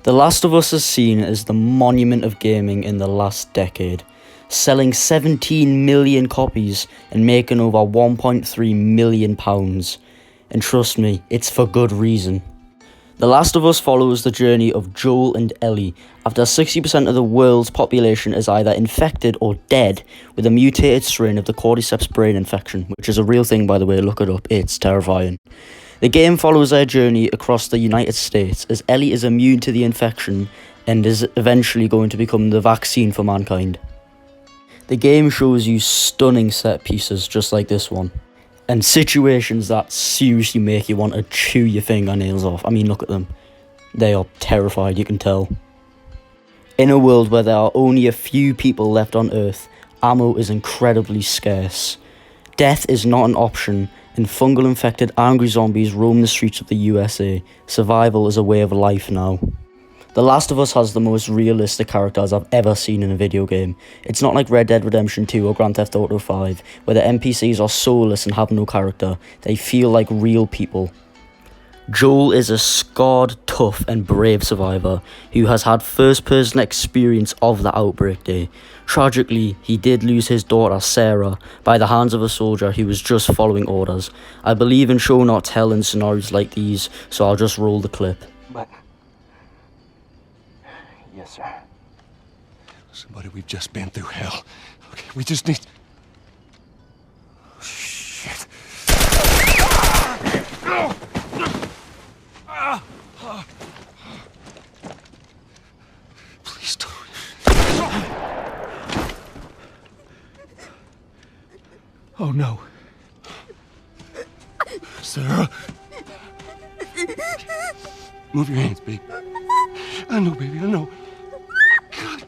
The Last of Us is seen as the monument of gaming in the last decade, selling 17 million copies and making over £1.3 million. And trust me, it's for good reason. The Last of Us follows the journey of Joel and Ellie after 60% of the world's population is either infected or dead with a mutated strain of the cordyceps brain infection, which is a real thing, by the way. Look it up, it's terrifying. The game follows their journey across the United States as Ellie is immune to the infection and is eventually going to become the vaccine for mankind. The game shows you stunning set pieces just like this one, and situations that seriously make you want to chew your fingernails off. I mean, look at them. They are terrified, you can tell. In a world where there are only a few people left on Earth, ammo is incredibly scarce. Death is not an option, and fungal-infected angry zombies roam the streets of the USA. Survival is a way of life now. The Last of Us has the most realistic characters I've ever seen in a video game. It's not like Red Dead Redemption 2 or Grand Theft Auto 5, where the NPCs are soulless and have no character. They feel like real people. Joel is a scarred, tough and brave survivor who has had first-person experience of the Outbreak Day. Tragically, he did lose his daughter Sarah by the hands of a soldier who was just following orders. I believe in show not tell in scenarios like these, so I'll just roll the clip. But... Yes, sir. Listen, buddy, we've just been through hell. Okay, we just need... Shit. Please don't. Oh, no. Sarah. Move your hands, babe. I know, baby, I know. God.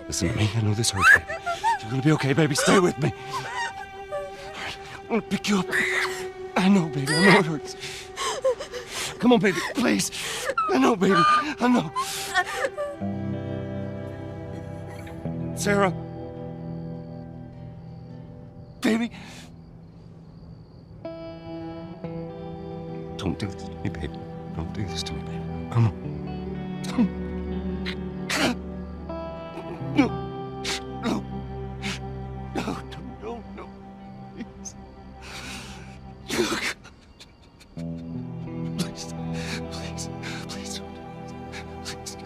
Listen to me, I know this hurts, baby. You're gonna be okay, baby. Stay with me. I want to pick you up. I know, baby, I know it hurts. Come on, baby, please. I know, baby, I know. Sarah. Baby. Don't do this to me, baby. Don't do this to me, baby. Come on. No. No. No, no, no. Please. Please. Please. Please don't. Please.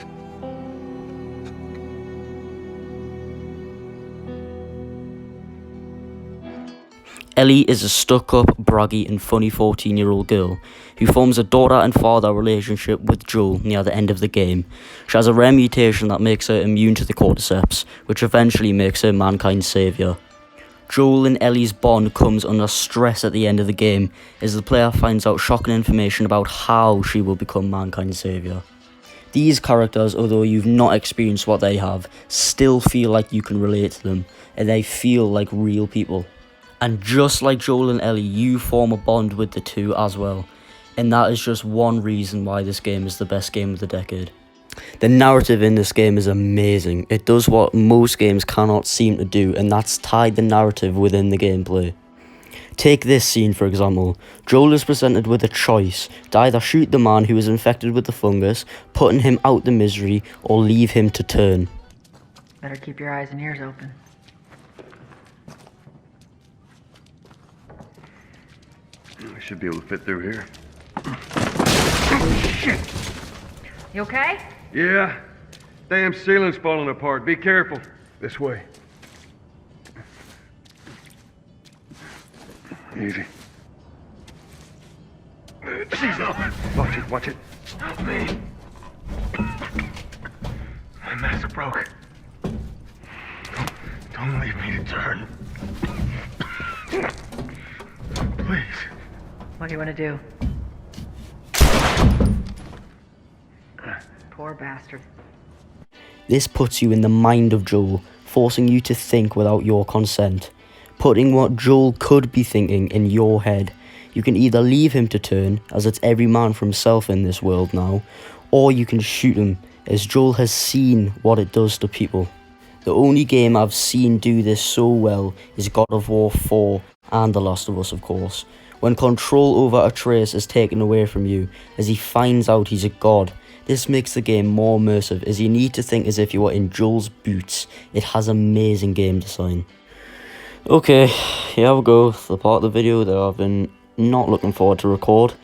Ellie is a stuck-up, braggy and funny 14-year-old girl who forms a daughter and father relationship with Joel near the end of the game. She has a rare mutation that makes her immune to the cordyceps, which eventually makes her mankind's saviour. Joel and Ellie's bond comes under stress at the end of the game as the player finds out shocking information about how she will become mankind's saviour. These characters, although you've not experienced what they have, still feel like you can relate to them, and they feel like real people. And just like Joel and Ellie, you form a bond with the two as well. And that is just one reason why this game is the best game of the decade. The narrative in this game is amazing. It does what most games cannot seem to do, and that's tie the narrative within the gameplay. Take this scene for example. Joel is presented with a choice to either shoot the man who is infected with the fungus, putting him out the misery, or leave him to turn. Better keep your eyes and ears open. I should be able to fit through here. Shit! You okay? Yeah. Damn ceiling's falling apart. Be careful. This way. Easy. Watch it, watch it. Help me. My mask broke. Don't leave me to turn. Please. What do you want to do? Poor bastard. This puts you in the mind of Joel, forcing you to think without your consent. Putting what Joel could be thinking in your head. You can either leave him to turn, as it's every man for himself in this world now, or you can shoot him, as Joel has seen what it does to people. The only game I've seen do this so well is God of War 4 and The Last of Us, of course. when control over a trace is taken away from you, as he finds out he's a god. This makes the game more immersive, as you need to think as if you were in Joel's boots. It has amazing game design. Okay, here we go, the part of the video that I've been not looking forward to record.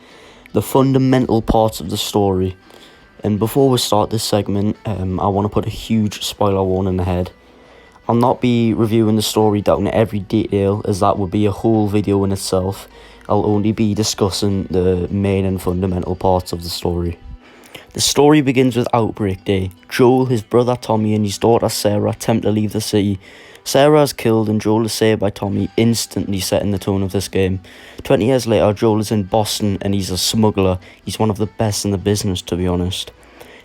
The fundamental parts of the story. And before we start this segment, I want to put a huge spoiler warning ahead. I'll not be reviewing the story down to every detail, as that would be a whole video in itself. I'll only be discussing the main and fundamental parts of the story. The story begins with Outbreak Day. Joel, his brother Tommy, and his daughter Sarah attempt to leave the city. Sarah is killed and Joel is saved by Tommy, instantly setting the tone of this game. 20 years later, Joel is in Boston and he's a smuggler. He's one of the best in the business, to be honest.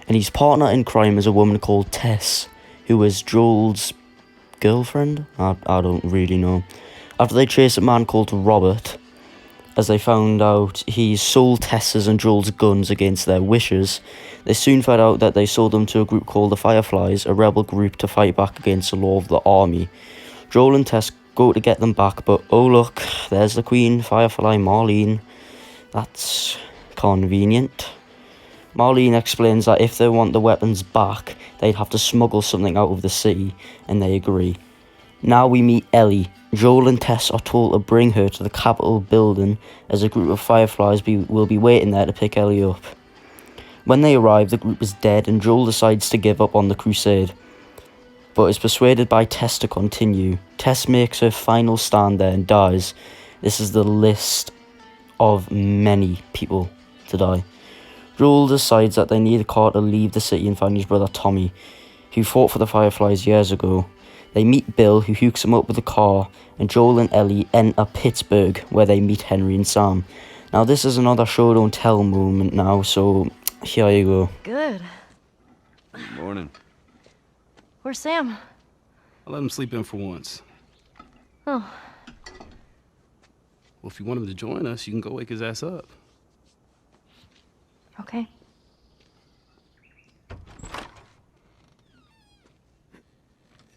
And his partner in crime is a woman called Tess, who is Joel's girlfriend? I don't really know. After they chase a man called Robert, as they found out he sold Tess's and Joel's guns against their wishes, they soon found out that they sold them to a group called the Fireflies, a rebel group to fight back against the law of the army. Joel and Tess go to get them back, but oh look, there's the Queen, Firefly Marlene. That's convenient. Marlene explains that if they want the weapons back, they'd have to smuggle something out of the city, and they agree. Now we meet Ellie. Joel and Tess are told to bring her to the Capitol building, as a group of Fireflies will be waiting there to pick Ellie up. When they arrive, the group is dead and Joel decides to give up on the crusade, but is persuaded by Tess to continue. Tess makes her final stand there and dies. This is the list of many people to die. Joel decides that they need a car to leave the city and find his brother Tommy, who fought for the Fireflies years ago. They meet Bill, who hooks him up with a car, and Joel and Ellie enter Pittsburgh, where they meet Henry and Sam. Now this is another show don't tell moment now, so here you go. Good. Good morning. Where's Sam? I let him sleep in for once. Oh, Well, if you want him to join us, you can go wake his ass up. okay.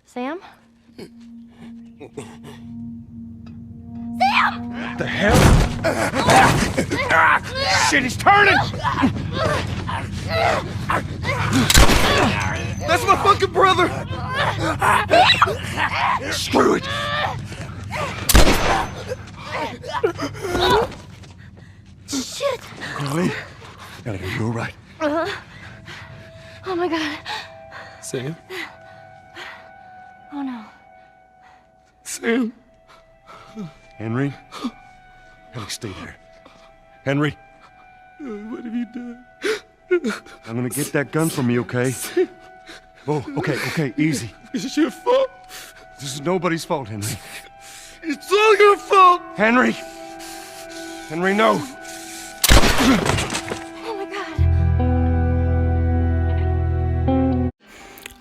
Sam? The hell? Shit, he's turning! That's my fucking brother! Screw it! Shit! Ellie? Ellie, are you alright? Oh my god. Sam? Oh no. Sam? Henry? Ellie, stay there. Henry? What have you done? I'm gonna get that gun from you, okay? Oh, okay, easy. It's your fault. This is nobody's fault, Henry. It's all your fault. Henry! Henry, no! Oh my god.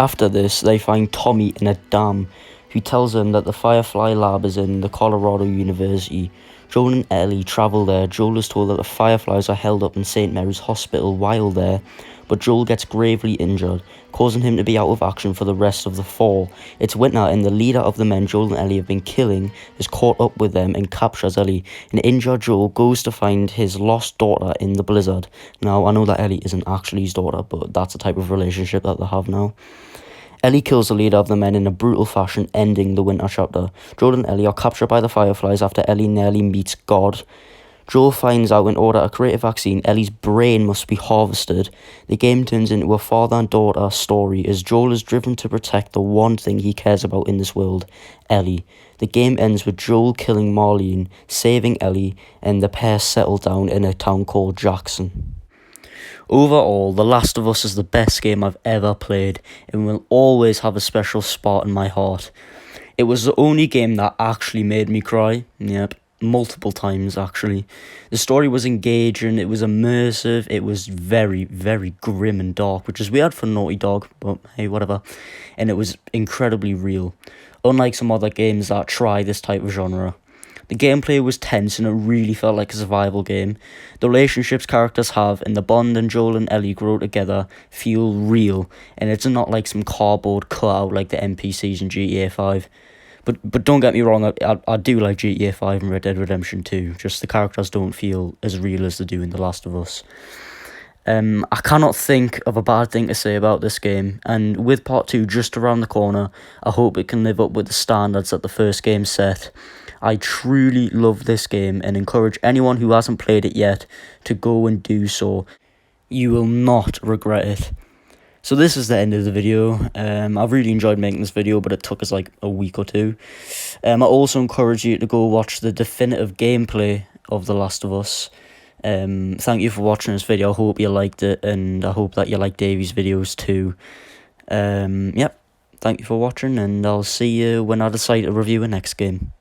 After this, they find Tommy in a dam, who tells them that the Firefly lab is in the Colorado University. Joel and Ellie travel there. Joel is told that the Fireflies are held up in St. Mary's Hospital while there, but Joel gets gravely injured, causing him to be out of action for the rest of the fall. It's winter, and the leader of the men Joel and Ellie have been killing is caught up with them and captures Ellie. An injured Joel goes to find his lost daughter in the blizzard. Now, I know that Ellie isn't actually his daughter, but that's the type of relationship that they have now. Ellie kills the leader of the men in a brutal fashion, ending the winter chapter. Joel and Ellie are captured by the Fireflies after Ellie nearly meets God. Joel finds out in order to create a vaccine, Ellie's brain must be harvested. The game turns into a father and daughter story as Joel is driven to protect the one thing he cares about in this world, Ellie. The game ends with Joel killing Marlene, saving Ellie, and the pair settle down in a town called Jackson. Overall, The Last of Us is the best game I've ever played and will always have a special spot in my heart. It was the only game that actually made me cry. Yep, multiple times actually. The story was engaging, it was immersive, it was very, very grim and dark, which is weird for Naughty Dog, but hey, whatever. And it was incredibly real, unlike some other games that try this type of genre. The gameplay was tense and it really felt like a survival game. The relationships characters have and the bond and Joel and Ellie grow together feel real, and it's not like some cardboard cutout like the NPCs in GTA 5. But don't get me wrong, I do like GTA 5 and Red Dead Redemption 2. Just the characters don't feel as real as they do in The Last of Us. I cannot think of a bad thing to say about this game, and with part 2 just around the corner, I hope it can live up with the standards that the first game set. I truly love this game and encourage anyone who hasn't played it yet to go and do so. You will not regret it. So this is the end of the video. I've really enjoyed making this video, but it took us like a week or two. I also encourage you to go watch the definitive gameplay of The Last of Us. Thank you for watching this video. I hope you liked it, and I hope that you like Davy's videos too. Yep, thank you for watching, and I'll see you when I decide to review the next game.